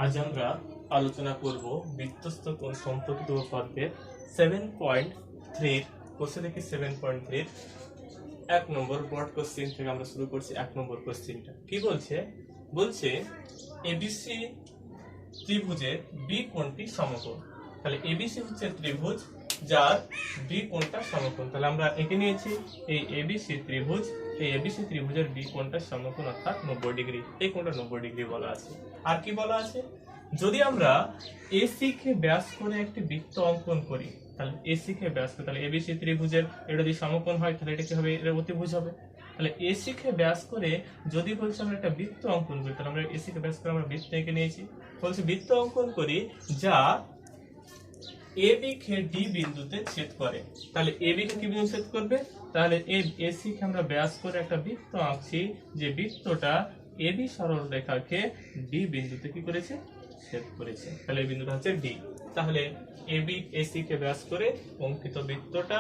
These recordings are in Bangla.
আজ আমরা আলোচনা করব বৃত্তস্থ কোণ সম্পর্কিত পর্বের 7.3 কোশ্চেন থেকে 7.3 এক নম্বর বোর্ড কোশ্চেন থেকে আমরা শুরু করছি। এক নম্বর কোশ্চেনটা কি বলছে? বলছে এবিসি ত্রিভুজের বি কোণটি সমকোণ। তাহলে এবিসি হচ্ছে ত্রিভুজ যার বি কোণটা সমকোণ। তাহলে আমরা এঁকে নিয়েছি এই এবিসি ত্রিভুজ, এই এবিসি ত্রিভুজের বি কোণটা সমকোণ অর্থাৎ 90 ডিগ্রি। এই কোণটা 90 ডিগ্রি বলা আছে। আর কি বলা আছে? যদি আমরা এসি কে ব্যাস করে একটি বৃত্ত অঙ্কন করি, তাহলে এসি কে ব্যাস করে, তাহলে এবিসি ত্রিভুজের এটা যদি সমকোণ হয় তাহলে এটা কি হবে? এর অতিভুজ হবে। তাহলে এসি কে ব্যাস করে যদি বলছে আমরা একটা বৃত্ত অঙ্কন করি, তাহলে আমরা এসি কে ব্যাস করে আমরা বৃত্ত এঁকে নিয়েছি। বলছে বৃত্ত অঙ্কন করি যা এবি কে ডি বিন্দুতে ছেদ করে। তাহলে এবি কে কি বিন্দু ছেদ করবে? তাহলে এসি কে আমরা ব্যাস করে একটা বৃত্ত আঁকছি, যে বৃত্তটা এবি সরল রেখাকে ডি বিন্দুতে কি করেছে? ছেদ করেছে। তাহলে এই বিন্দুটা হচ্ছে ডি। তাহলে এবি এসি কে ব্যাস করে অঙ্কিত বৃত্তটা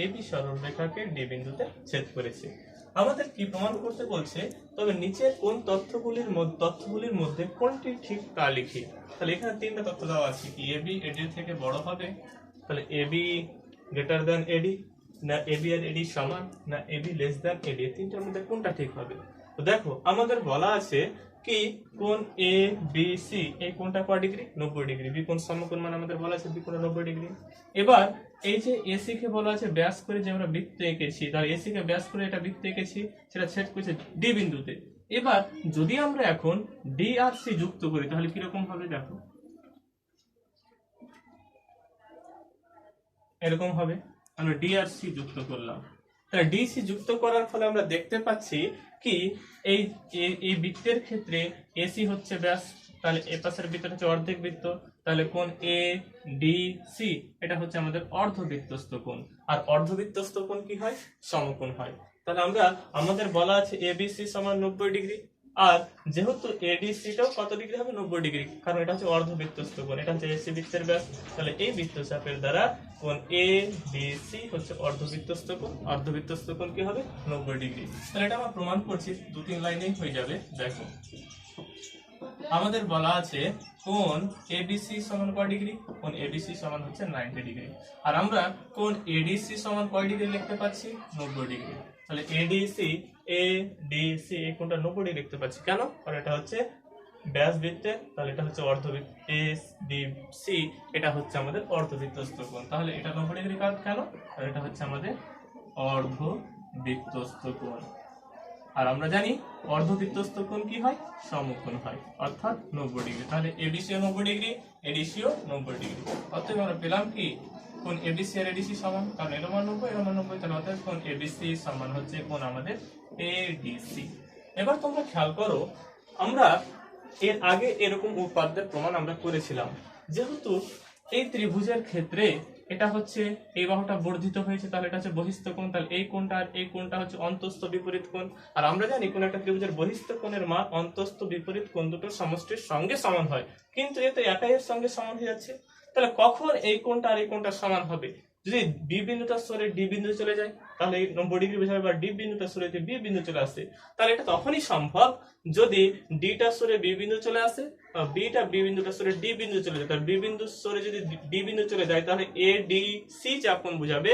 এবি সরল রেখাকে ডি বিন্দুতে ছেদ করেছে। আমাদের কি প্রমাণ করতে বলছে? তবে নিচের কোন তথ্যগুলির মধ্যে কোনটি ঠিক তা লিখি। তাহলে এখানে তিনটা তথ্য দেওয়া আছে, কি এবি এডি থেকে বড় হবে, তাহলে এবি গ্রেটার দ্যান এডি, না এবি আর এডি সমান, না এবি লেস দ্যান এডি। তিনটার মধ্যে কোনটা ঠিক হবে? তো দেখো আমাদের বলা আছে কি কোণ এ বি সি, এই কোণটা কয় ডিগ্রি? 90 ডিগ্রি। বি কোণ সমকোণ মানে আমাদের বলা আছে বি কোণ 90 ডিগ্রি। এবার এই যে এসি কে বলা আছে ব্যাস করে যে আমরা বৃত্ত এঁকেছি, তাহলে এসি কে ব্যাস করে এটা বৃত্ত এঁকেছি, সেটা ছেদ করেছে ডি বিন্দুতে। এবার যদি আমরা এখন ডি আর সি যুক্ত করি তাহলে কিরকম হবে? দেখো এরকম হবে। আমরা ডি আর সি যুক্ত করলাম, তাহলে ডি সি যুক্ত করার ফলে আমরা দেখতে পাচ্ছি কি এই এই বৃত্তের ক্ষেত্রে এসি হচ্ছে ব্যাস, তাহলে এ পাশের বৃত্ত হচ্ছে অর্ধেক বৃত্ত, তাহলে কোণ এ ডি সি এটা হচ্ছে আমাদের অর্ধবৃত্তস্থ কোণ। আর অর্ধবৃত্তস্থ কোণ কি হয়? সমকোণ হয়। তাহলে আমাদের বলা আছে এবিসি সমান 90 ডিগ্রি, আর যেহেতু এডিসিটাও কত ডিগ্রি হবে? 90 ডিগ্রি, কারণ এটা হচ্ছে অর্ধবৃত্তস্থ কোণ, এটা হচ্ছে এসি বৃত্তের ব্যাস। তাহলে এই বৃত্তচাপের দ্বারা কোণ এ বি সি হচ্ছে অর্ধবৃত্তস্থ কোণ। অর্ধবৃত্তস্থ কোণ কি হবে? 90 ডিগ্রি। তাহলে এটা আমরা প্রমাণ করছি, 2-3 লাইনেই হয়ে যাবে। দেখো আমাদের বলা আছে কোণ এবিসি সমান কয় ডিগ্রি? কোণ এবিসি সমান হচ্ছে 90 ডিগ্রি। আর আমরা কোণ এডিসি সমান কয় ডিগ্রি লিখতে পাচ্ছি? 90 ডিগ্রি। তাহলে এডিসি এডিসি এই কোণটা 90 ডিগ্রি লিখতে পাচ্ছি। কেন? কারণ এটা হচ্ছে ব্যাস বৃত্তের, তাহলে এটা হচ্ছে অর্ধবৃত্ত এস ডি সি, এটা হচ্ছে আমাদের অর্ধবৃত্তস্থ কোণ। তাহলে এটা 90 ডিগ্রি কেন? কারণ এটা হচ্ছে আমাদের অর্ধবৃত্তস্থ কোণ। আর আমরা জানি অর্ধবৃত্তস্থ কোণ কি হয়? সমকোণ হয়, অর্থাৎ 90 ডিগ্রি। তাহলে এবিসিও 90 ডিগ্রি, এডিসিও 90 ডিগ্রি। অতএব আমরা পেলাম কি কোণ এবিসি আর এডিসি সমান, কারণ এর মান 90 এর মান 90, তাহলে অতএব কোণ এবিসি সমান হচ্ছে কোণ আমাদের এডিসি। এবার তোমরা খেয়াল করো, আমরা এর আগে এরকম উপপাদ্যের প্রমাণ আমরা করেছিলাম। যেহেতু এই ত্রিভুজের ক্ষেত্রে এটা হচ্ছে এই বাহুটা বর্ধিত হয়েছে, তাহলে এটা হচ্ছে বহিস্থ কোণ, তাহলে এই কোণটা আর এই কোণটা হচ্ছে অন্তস্থ বিপরীত কোণ। আর আমরা জানি কোন একটা ত্রিভুজের বহিস্থ কোণের মান অন্তস্থ বিপরীত কোণ দুটোর সমষ্টির সঙ্গে সমান হয়, কিন্তু এতে একাই এর সঙ্গে সমান হয়ে যাচ্ছে। তাহলে কখন এই কোণটা আর এই কোণটা সমান হবে? যদি বি বিন্দুটা সরে ডি বিন্দু চলে যায়, তাহলে এই 90 ডিগ্রি বোঝাবে, বা ডি বিন্দুটা সরে বি বিন্দু চলে আসে, তাহলে এটা তখনই সম্ভব যদি ডিটা সরে বি বিন্দু চলে আসে, বিটা বি বিন্দুটা সরে ডি বিন্দু চলে যায়। তাহলে বি বিন্দু সরে যদি ডি বিন্দু চলে যায়, তাহলে এ ডি সি যা কোণ বুঝাবে,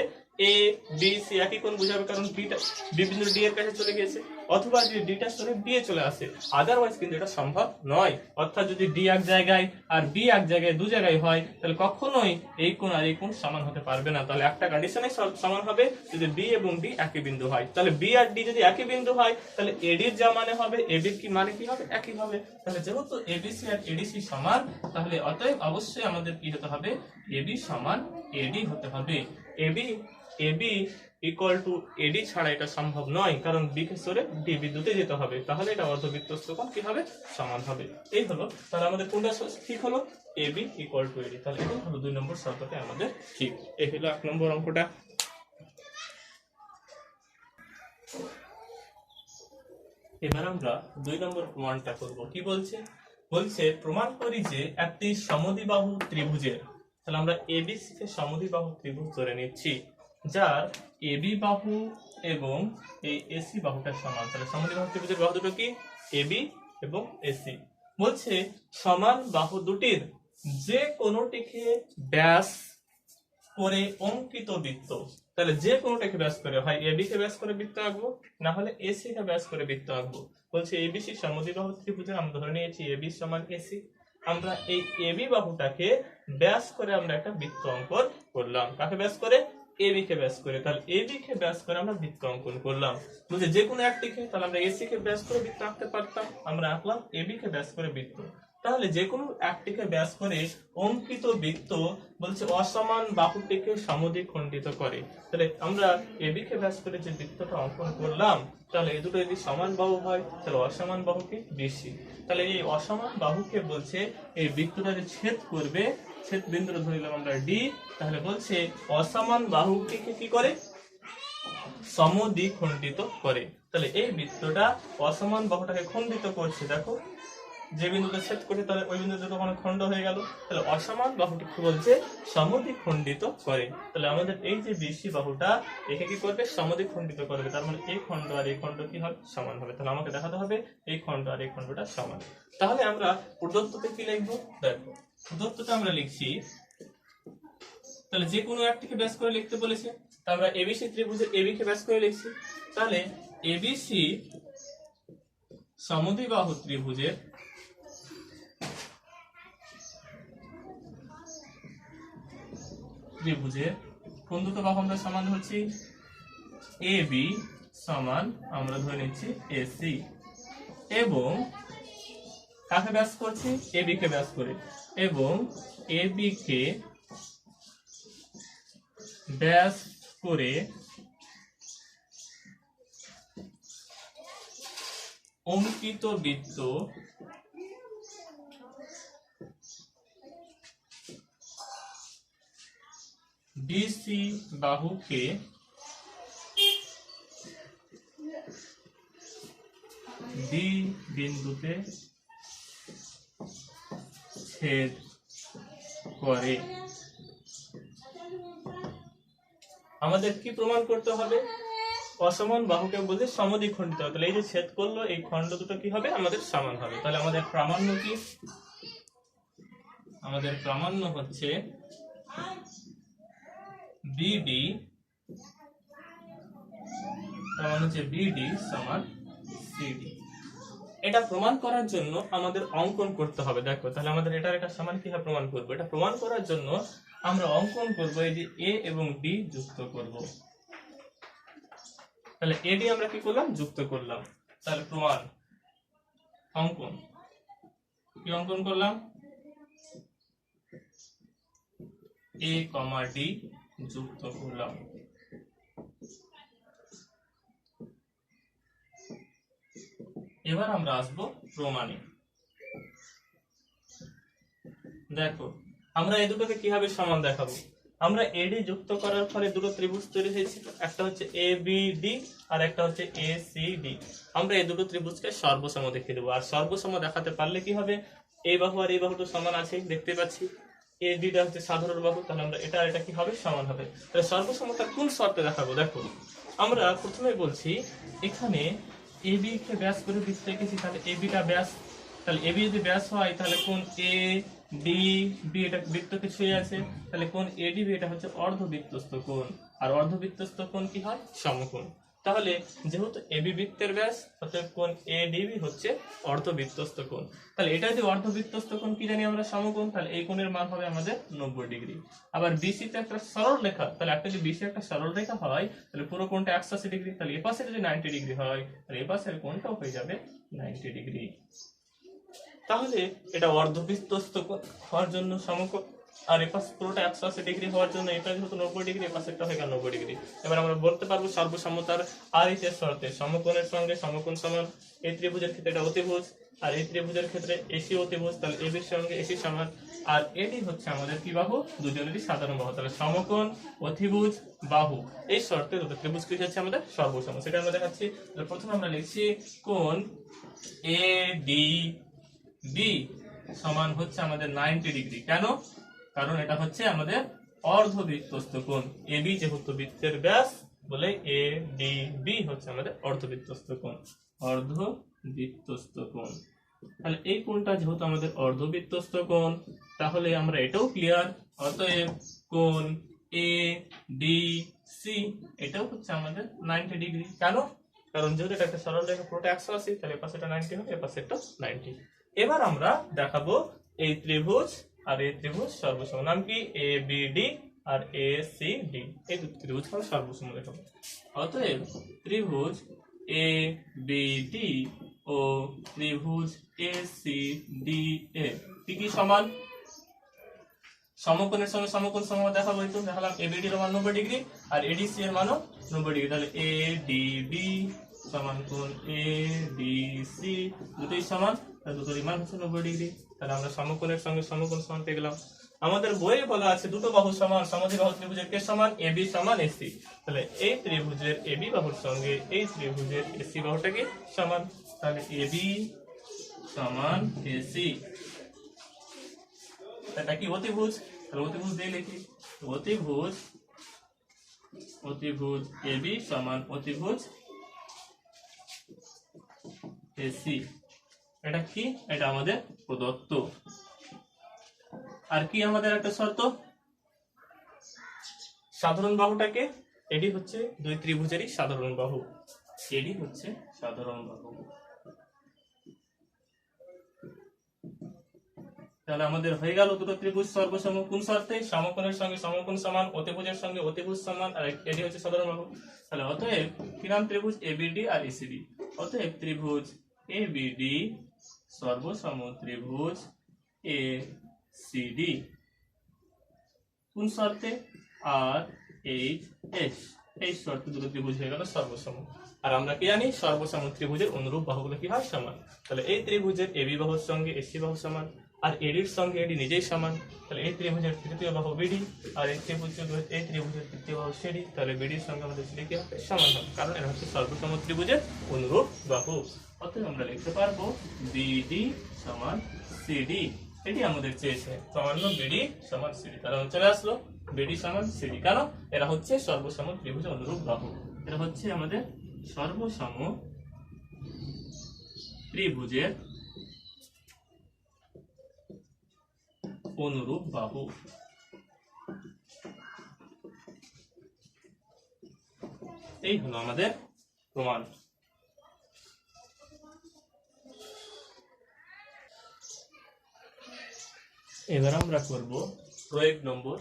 এ বি সি একই কোণ বুঝাবে, কারণ বিটা বি বিন্দু ডি এর কাছে চলে গিয়েছে। অথবা যদি ডিটা সরে বি এ চলে আসে, আদারওয়াইজ কিন্তু এটা সম্ভব নয়। অর্থাৎ যদি ডি এক জায়গায় আর বি এক জায়গায়, দু জায়গায় হয়, তাহলে কখনোই এই কোণ আর এই কোণ সমান হতে পারবে না। তাহলে একটা কন্ডিশনে সমান হবে, যদি বি এবং ডি একই বিন্দু হয়। তাহলে বি আর ডি যদি একই বিন্দু হয়, তাহলে এডির যা মানে হবে এবির কি মানে কি হবে? একই হবে। তাহলে যেহেতু এবিসি আর এডিসি সমান, তাহলে অতএব অবশ্যই আমাদের কি হতে হবে? এবি সমান এডি হতে হবে। এবি ইকুয়াল টু এডি ছাড়া এটা সম্ভব নয়, কারণ বি কে সরে ডি বিন্দুতে যেতে হবে, তাহলে এটা অর্ধবৃত্তস্থ কোণ কি হবে? সমান হবে। এই হলো, তাহলে আমাদের কোনটা ঠিক হলো? এবি ইকুয়াল টু এডি। তাহলে এটা হলো 2 নম্বর শর্তটা আমাদের ঠিক। এই হলো 1 নম্বর অঙ্কটা। এবার আমরা 2 নম্বর প্রমাণটা করব। কি বলছে? বলছে প্রমাণ করি যে একটি সমদ্বিবাহু ত্রিভুজের, তাহলে আমরা এবিসি কে সমদ্বিবাহু ত্রিভুজ ধরে নিচ্ছি, যার এবি বাহু এবং এই এসি বাহুটা সমান। তাহলে সমদ্বিবাহু ত্রিভুজের বাহু দুটো কি? এবি এবং এসি। বলছে সমান বাহু দুটির যে কোনোটিকে ব্যাস করে অঙ্কিত বৃত্ত, তাহলে যে কোনোটাকে ব্যাস করে, হয় এবি কে ব্যাস করে বৃত্ত আঁকবো, না হলে এসি কে ব্যাস করে বৃত্ত আঁকবো। বলছে এবিসি সমদ্বিবাহু ত্রিভুজে আমরা ধরে নিয়েছি এবি সমান এসি, আমরা এই এবি বাহুটাকে ব্যাস করে আমরা একটা বৃত্ত অঙ্কন করলাম। কাকে ব্যাস করে? এবি কে ব্যাস করে। তাহলে এবি কে ব্যাস করে আমরা বৃত্ত অঙ্কন করলাম। বুঝে যে কোনো একটিকে, তাহলে আমরা এসি কে ব্যাস করে বৃত্ত আঁকতে পারতাম, আমরা আঁকলাম এবি কে ব্যাস করে বৃত্ত। তাহলে যে কোনো একটিকে ব্যাস করে অঙ্কিত বৃত্ত বলছে অসমান বাহুটিকে সমদ্বিখণ্ডিত করে। তাহলে আমরা এবি কে ব্যাস করে যে বৃত্তটা অঙ্কন করলাম, তাহলে এই দুটো যদি সমান বাহু হয় তাহলে অসমান বাহুকে বেশি। তাহলে এই অসমান বাহুকে বলছে এই বৃত্তটা যে ছেদ করবে, ছেদ বিন্দুটা ধরলাম আমরা ডি, তাহলে বলছে অসমান বাহুটিকে কি করে? সমদ্বিখণ্ডিত করে। তাহলে এই বৃত্তটা অসমান বাহুটাকে খণ্ডিত করছে। দেখো যে বিন্দুতে ছেদ করছে তাহলে ওই বিন্দুতে তখন খণ্ড হয়ে গেল, তাহলে অসমান বাহুটিকে বলছে সমদ্বিখণ্ডিত করে। তাহলে আমাদের এই যে বিসি বাহুটা একে কি করবে? সমদ্বিখণ্ডিত করবে। তার মানে এই খণ্ড আর এই খণ্ড কি হবে? সমান হবে। তাহলে আমাকে দেখাতে হবে এই খণ্ড আর এই খণ্ডটা সমান। তাহলে আমরা প্রদত্ততে কি লিখবো? দেখো প্রদত্ততে আমরা লিখছি, তাহলে যে কোনো একটিকে ব্যাস করে লিখতে বলেছে, তা আমরা এবিসি ত্রিভুজের এবি কে ব্যাস করে লিখছি। তাহলে এবিসি সমদ্বিবাহু ত্রিভুজের কোন দুটো বাহু আমরা সমান হচ্ছি? এবি সমান আমরা ধরে নিচ্ছি এসি, এবং কাকে ব্যাস করছি? এবি কে ব্যাস করে, এবং এবি কে ব্যাস করে অঙ্কিত বৃত্ত ডিসি বাহুকে ডি বিন্দুতে ছেদ করে। আমাদের কি প্রমাণ করতে হবে? অসমান বাহুকে বলতে সমদ্বিখণ্ডিত। তাহলে এই যে ছেদ করলো এই খণ্ড দুটো কি হবে? আমাদের সমান হবে। তাহলে আমাদের প্রামাণ্য কি? আমাদের প্রামাণ্য হচ্ছে বিডি, বিডি সমান সিডি। এটা প্রমাণ করার জন্য আমাদের অঙ্কন করতে হবে। দেখো তাহলে আমাদের এটার এটা সমান কিভাবে প্রমাণ করবো? এটা প্রমাণ করার জন্য আমরা অঙ্কন করবো, এই যে এ এবং ডি যুক্ত করব। তাহলে এডি আমরা কি করলাম? যুক্ত করলাম। তাহলে প্রমাণ অঙ্কন কি অঙ্কন করলাম? এ কমা ডি যুক্ত করলাম। এবার আমরা আসবো প্রমাণে। দেখো আমরা এই দুটোকে কিভাবে সমান দেখাবো? আমরা এডি যুক্ত করার ফলে দুটো ত্রিভুজ তৈরি হয়েছে, একটা হচ্ছে এ বি ডি আর একটা হচ্ছে এ সি ডি। আমরা এই দুটো ত্রিভুজকে সর্বসম দেখিয়ে দেবো। আর সর্বসম দেখাতে পারলে কি হবে? এই বাহু আর এই বাহু তো সমান আছে, দেখতে পাচ্ছি। এ ডিটা হচ্ছে সাধারণ বাহু, তাহলে আমরা এটা এটা কি হবে? সমান হবে। তাহলে সর্বসমতা কোন শর্তে দেখাবো? দেখো আমরা প্রথমে বলছি এখানে এবি কে ব্যাস করে বৃত্ত এঁকেছি, তাহলে এবিটা ব্যাস। তাহলে এবি যদি ব্যাস হয় তাহলে কোন এ ডি বি এটা বৃত্তকে ছুঁয়ে আছে, তাহলে কোন এডিবি এটা হচ্ছে অর্ধবৃত্তস্থ কোণ। আর অর্ধবৃত্তস্থ কোণ কি হয়? সমকোণ। তাহলে যেহেতু এবি বৃত্তের ব্যাস, অতএব কোণ এডিবি হচ্ছে অর্ধবৃত্তস্থ কোণ। তাহলে এটা যদি অর্ধবৃত্তস্থ কোণ কি জানি আমরা? সমকোণ। তাহলে এই কোণের মান হবে আমাদের 90 ডিগ্রি। আবার বিসি তে একটা সরল রেখা, তাহলে একটা যদি বিসি একটা সরল রেখা হয় তাহলে পুরো কোণটা 180 ডিগ্রি। তাহলে এই পাশে যদি 90 ডিগ্রি হয় তাহলে এই পাশের কোণটাও হয়ে যাবে 90 ডিগ্রি। তাহলে এটা অর্ধবৃত্তস্থ হওয়ার জন্য সমকোণ, আর এই পাশে পুরোটা 180 ডিগ্রি হওয়ার জন্য এটা যেহেতু 90 ডিগ্রি, এই পাশেরটা হয়ে গেল 90 ডিগ্রি। এবার আমরা বলতে পারবো সর্বসমতার আর এই শর্তে সমকোণের সঙ্গে সমকোণ সমান। এই ত্রিভুজের ক্ষেত্রে এটা অতিভুজ, আর এই ত্রিভুজের ক্ষেত্রে এসি অতিভুজ, তাহলে এবির সঙ্গে এসি সমান। আর এটি হচ্ছে আমাদের কি বাহু? দুজনেরই সাধারণ বাহু। তাহলে সমকোণ অতিভুজ বাহু, এই শর্তে দুটো ত্রিভুজ কি হচ্ছে আমাদের সর্বসম, সেটা আমরা দেখাচ্ছি। তাহলে প্রথমে আমরা লিখছি কোণ এ ডি বি সমান হচ্ছে আমাদের 90 ডিগ্রি। কেন? কারণ এটা হচ্ছে আমাদের অর্ধবৃত্তস্থ কোণ। এবি যেহেতু বৃত্তের ব্যাস বলে এ ডি বি হচ্ছে আমাদের অর্ধবৃত্তস্থ কোণ। অর্ধবৃত্তস্থ কোণ তাহলে এই কোণটা যেহেতু আমাদের অর্ধবৃত্তস্থ কোণ, তাহলে আমরা এটাও ক্লিয়ার। অতএব কোণ এ ডি সি এটাও হচ্ছে আমাদের 90 ডিগ্রি। কেন? কারণ যেহেতু এটা একটা সরল রেখা, পুরোটা 180, তাহলে এ পাশে এটা 90 হবে, এ পাশে এটা 90। এবার আমরা দেখাবো এই ত্রিভুজ আর এই ত্রিভুজ সর্বসম। নাম কি? এ বি ডি আর এ সি ডি, এই দুটি ত্রিভুজ আমরা সর্বসম দেখাবো। অতএব ত্রিভুজ এ বি ডি ও ত্রিভুজ এ সি ডি এ কি সমান? সমকোণের সঙ্গে সমকোণ সমান দেখাবো। তো দেখালাম এবিডি এর মান 90 ডিগ্রি আর এডিসি এর মানও 90 ডিগ্রি। তাহলে এ ডি বি সমান কোণ এ ডি সি, দুটোই সমান, দুটোরই মান হচ্ছে 90 ডিগ্রি। তাহলে আমরা সমকোণের সঙ্গে সমকোণ সমান পেয়ে গেলাম। আমাদের বইয়ে বলা আছে দুটো বাহু সমান, সমদ্বিবাহু ত্রিভুজের কে সমান? এবি সমান এসি। তাহলে এই ত্রিভুজের এবি বাহুর সঙ্গে এই ত্রিভুজের এসি বাহুটা কি সমান? তাহলে এবি সমান এসি। এটা কি অতিভুজ? তাহলে অতিভুজ দিয়ে লিখি, অতিভুজ অতিভুজ এবি সমান অতিভুজ এসি। এটা কি? এটা আমাদের প্রদত্ত। আর কি আমাদের একটা শর্ত, সাধারণ বাহুটাকে, এডি হচ্ছে দুই ত্রিভুজেরই সাধারণ বাহু, এডি হচ্ছে সাধারণ বাহু। তাহলে আমাদের হয়ে গেল দুটো ত্রিভুজ সর্বসম। কোন শর্তে? সমকোণের সঙ্গে সমকোণ সমান, অতিভুজের সঙ্গে অতিভুজ সমান, আর এডি হচ্ছে সাধারণ বাহু। তাহলে অতএব কি নাম? ত্রিভুজ এবিডি আর এসিডি। অতএব ত্রিভুজ এবিডি সর্বসম ত্রিভুজ এ সিডি। কোন শর্তে? আর এইচ এস, এই শর্তে দুটো ত্রিভুজ হয়ে গেল সর্বসম। আর আমরা কি জানি? সর্বসম ত্রিভুজের অনুরূপ বাহুগুলো কি হয়? সমান। তাহলে এই ত্রিভুজের এবি বাহুর সঙ্গে এসি বাহু সমান, আর এডির সঙ্গে এডি নিজেই সমান। তাহলে এই ত্রিভুজের তৃতীয় বাহু বিডি আর এই ত্রিভুজের তৃতীয় বাহু সিডি। তাহলে বিডির সঙ্গে আমাদের সিডি কি হবে? সমান হবে, কারণ এরা হচ্ছে সর্বসম ত্রিভুজের অনুরূপ বাহু। অতএব আমরা লিখতে পারবো বিডি সমান সিডি। এটি আমাদের চেয়েছে, সামান্য বিডি সমান সিডি। তাহলে চলে আসলো বিডি সমান সিডি। কেন? এরা হচ্ছে সর্বসম ত্রিভুজের অনুরূপ বাহু। এরা হচ্ছে আমাদের সর্বসম ত্রিভুজের অনুরূপ বাহু। এই হলো আমাদের প্রমাণ। এবার আমরা করব প্রয়োগ নম্বর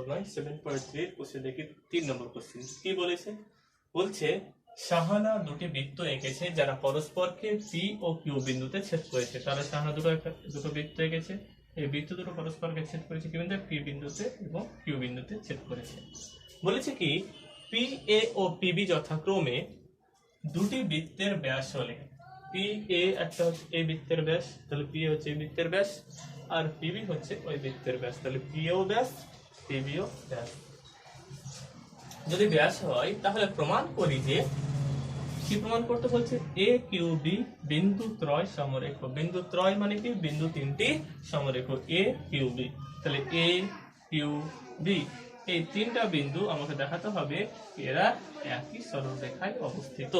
9 7.3 কোশ্চেন। দেখি 3 নম্বর কোশ্চেন কি বলেছে। বলছে শাহানা দুটি বৃত্ত এঁকেছে যারা পরস্পরকে পি ও কিউ বিন্দুতে ছেদ করেছে। তাহলে শাহানা দুটো বৃত্ত এঁকেছে, এই বৃত্ত দুটো পরস্পরকে ছেদ করেছে কি বিন্দুতে? পি বিন্দুতে এবং কিউ বিন্দুতে ছেদ করেছে। বলেছে কি পি এ ও পিবি যথাক্রমে দুটি বৃত্তের ব্যাস হলে, পি এ একটা হচ্ছে এই বৃত্তের ব্যাস, তাহলে পি হচ্ছে এই বৃত্তের ব্যাস, আর পিবি হচ্ছে ওই বৃত্তের ব্যাস, তাহলে পিও ব্যাস পিবিও ব্যাস। যদি ব্যাস হয় তাহলে প্রমাণ করি যে, কি প্রমাণ করতে বলছে? এ কিউ বি বিন্দু ত্রয় সমরেখ। বিন্দু ত্রয় মানে কি? বিন্দু তিনটি সমরেখ এ কিউ বি। তাহলে এ কিউ বি এই তিনটা বিন্দু আমাকে দেখাতে হবে এরা একই সরলরেখায় অবস্থিত।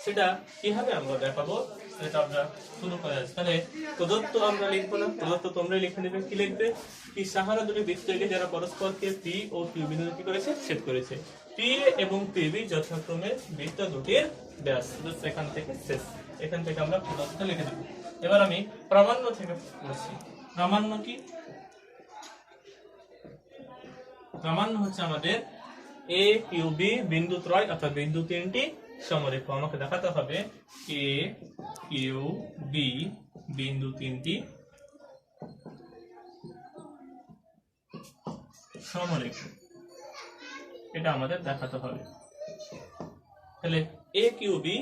সেটা কিভাবে আমরা দেখাবো সেটা আমরা শুরু করে যাচ্ছি। তাহলে প্রদত্ত আমরা লিখবো না, প্রদত্ত তোমরাই লিখে নেবে। কি লিখবে? কি সাহারা দুটি বৃত্ত এঁকে যারা পরস্পরকে পি ও কিউ বিন্দু কি করেছে? ছেদ করেছে। পি এবং পিবি যথাক্রমে বৃত্ত দুটির ব্যাস। এখান থেকে শেষ, এখান থেকে আমরা প্রদত্ত লিখে দেবো। এবার আমি প্রামাণ্য থেকে বলছি। প্রামাণ্য কি? প্রামাণ্য হচ্ছে আমাদের এ কিউ বি বিন্দু ত্রয় অর্থাৎ বিন্দু তিনটি সমরেখ। আমাকে দেখাতে হবে এ কিউ বি বিন্দু তিনটি সমরেখ, এটা আমাদের দেখাতে হবে। তাহলে এ কিউ বি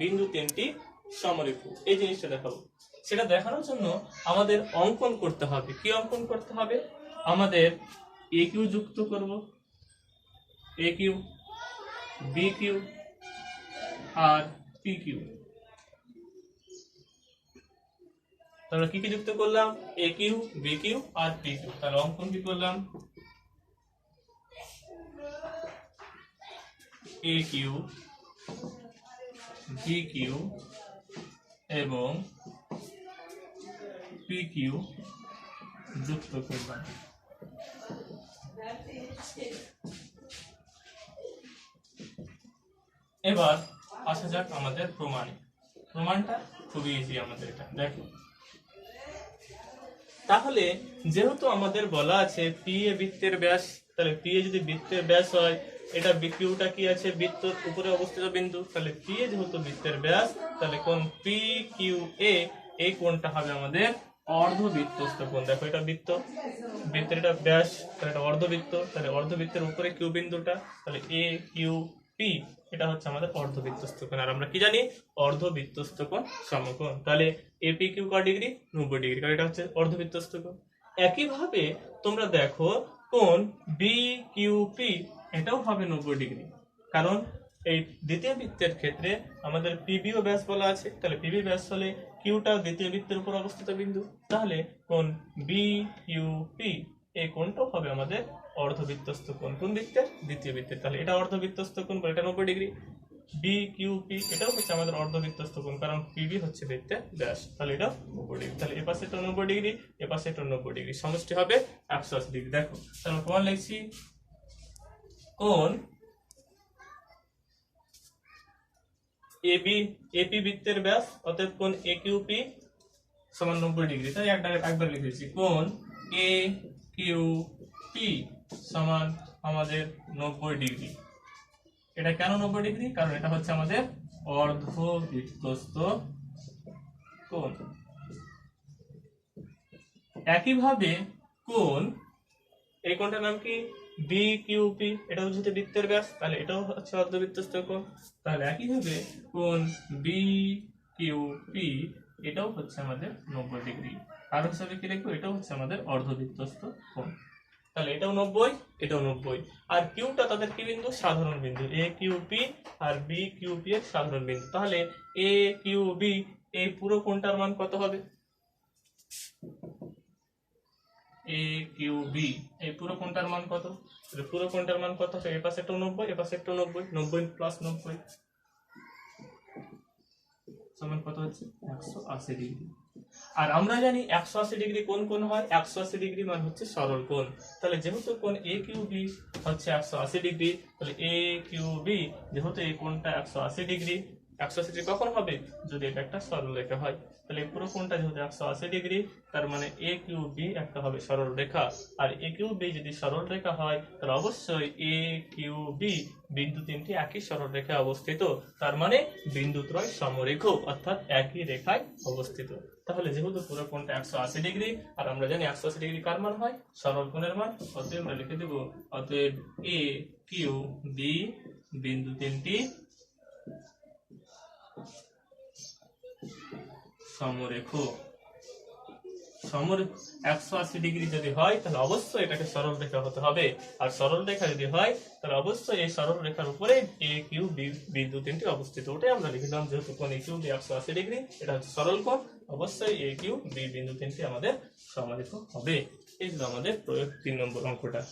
বিন্দু তিনটি সমরেখ, এই জিনিসটা দেখাবো। সেটা দেখানোর জন্য আমাদের অঙ্কন করতে হবে। কি অঙ্কন করতে হবে? আমাদের এ কিউ যুক্ত করব, এ Q, B Q R P Q. তাহলে কি কি যুক্ত করলাম? এ Q, B Q R P Q. তাহলে অঙ্কন কি করলাম? এ কিউ, বি কিউ এবং পি কিউ যুক্ত করলাম। এবার আসা যাক আমাদের প্রমাণে। প্রমাণটা খুবই ইজি আমাদের, এটা দেখো। তাহলে যেহেতু আমাদের বলা আছে পি এ বৃত্তের ব্যাস, তাহলে পি এ যদি বৃত্তের ব্যাস হয়, এটা কিউটা কি আছে, বৃত্তের উপরে অবস্থিত বিন্দু, তাহলে পি এ যেহেতু বৃত্তের ব্যাস, তাহলে কোণ পি কিউ এ, এই কোণটা হবে আমাদের অর্ধবৃত্তস্থ কোণ। দেখো এটা বৃত্ত, বৃত্তের এটা ব্যাস, তাহলে এটা অর্ধবৃত্ত, তাহলে অর্ধবৃত্তের উপরে কিউ বিন্দুটা, তাহলে এ কিউ পি, এটা হচ্ছে আমাদের অর্ধবৃত্তস্থ কোণ। আর আমরা কি জানি, অর্ধবৃত্তস্থ কোণ সমকোণ। তাহলে এপি কিউ কত ডিগ্রি, 90 ডিগ্রি, কারণ এটা হচ্ছে অর্ধবৃত্তস্থ কোণ। একইভাবে তোমরা দেখো কোণ বি কিউ পি, এটাও হবে 90 ডিগ্রি, কারণ এই দ্বিতীয় বৃত্তের ক্ষেত্রে আমাদের পিবিও ব্যাস বলা আছে, তাহলে পিবি ব্যাস হলে কিউটা দ্বিতীয় বৃত্তের উপর অবস্থিত বিন্দু, তাহলে কোণ বি কিউ পি, এই কোণটাও হবে আমাদের অর্ধবৃত্তস্থ কোণ। কোন বৃত্তের, দ্বিতীয় বৃত্তের, তাহলে এটা অর্ধবৃত্তস্থ কোণ, এটা 90 ডিগ্রি। বি কিউ পি এটাও হচ্ছে আমাদের অর্ধবৃত্তস্থ কোণ, কারণ পিবি হচ্ছে বৃত্তের ব্যাস, তাহলে এটা 90 ডিগ্রি। তাহলে এপাশে এটা 90 ডিগ্রি, এপাশে এটা 90 ডিগ্রি, সমষ্টি হবে 180 ডিগ্রি। দেখো তাহলে প্রমাণ লিখছি, কোণ এবি, এপি বৃত্তের ব্যাস, অতএব কোণ এ কিউ পি সমান 90 ডিগ্রি। তাই একবার লিখেছি, কোণ এ কিউ পি সমান আমাদের 90 ডিগ্রি। এটা কেন 90 ডিগ্রি, কারণ এটা হচ্ছে আমাদের অর্ধবৃত্তস্থ কোণ। একইভাবে কোণ, এই কোণটার নাম কি, বি কিউ পি, এটা হচ্ছে বৃত্তের ব্যাস, তাহলে এটাও হচ্ছে অর্ধবৃত্তস্থ কোণ। তাহলে একইভাবে কোণ বি কিউ পি, এটাও হচ্ছে আমাদের 90 ডিগ্রি। আর হিসাবে কি লিখবো, এটাও হচ্ছে আমাদের অর্ধবৃত্তস্থ কোণ। তাহলে এটাও 90, এটাও 90। আর কিউটা তাদের কি বিন্দু, সাধারণ বিন্দু, এ Q P R B Q P এর সাধারণ বিন্দু। তাহলে এ কিউ বি, এই পুরো কোণটার মান কত হবে, এ কিউ বি, এই পুরো কোণটার মান কত, পুরো কোণটার মান কত হবে, এ পাশে একটা 90, এ পাশে একটা 90, 90 প্লাস 90 সমান কত হচ্ছে, 180 ডিগ্রি। আর আমরা জানি 180 ডিগ্রি কোন কোণ হয়, 180 ডিগ্রি মানে হচ্ছে সরল কোণ। তাহলে যেহেতু কোণ এ কিউ বি হচ্ছে 180 ডিগ্রি, তাহলে এ কিউ বি যেহেতু এই কোণটা 180 ডিগ্রি, 180 ডিগ্রি কখন হবে, যদি এটা একটা সরল রেখা হয়। তাহলে পুরো কোণটা যেহেতু 180 ডিগ্রি, তার মানে এ কিউ বি একটা হবে সরল রেখা। আর এ কিউ বি যদি সরল রেখা হয়, তাহলে অবশ্যই এ কিউ বি বিন্দু তিনটি একই সরল রেখায় অবস্থিত, তার মানে বিন্দুত্রয় সমরেখ, অর্থাৎ একই রেখায় অবস্থিত। তাহলে যেহেতু পুরো কোণটা 180 ডিগ্রি, আর আমরা জানি 180 ডিগ্রি কার মান হয়, সরল কোণের মান, অতএব আমরা লিখে দেব, অতএব এ কিউ বি বিন্দু তিনটি সমরেখ। 180 ডিগ্রি যদি হয়, তাহলে অবশ্যই এটাকে সরল রেখা হতে হবে। আর সরল রেখা যদি হয়, তাহলে অবশ্যই এই সরল রেখার উপরে এ কিউ বি বিন্দু তিনটি অবস্থিত। ওটাই আমরা লিখলাম, যেহেতু কোণ এ কিউ বি 180 ডিগ্রি, এটা হচ্ছে সরল কোণ, অবশ্যই এ কিউ বি বিন্দু তিনটি আমাদের সমরেখ হবে। এই ছিল আমাদের প্রয়োগ 3 নম্বর অঙ্কটা।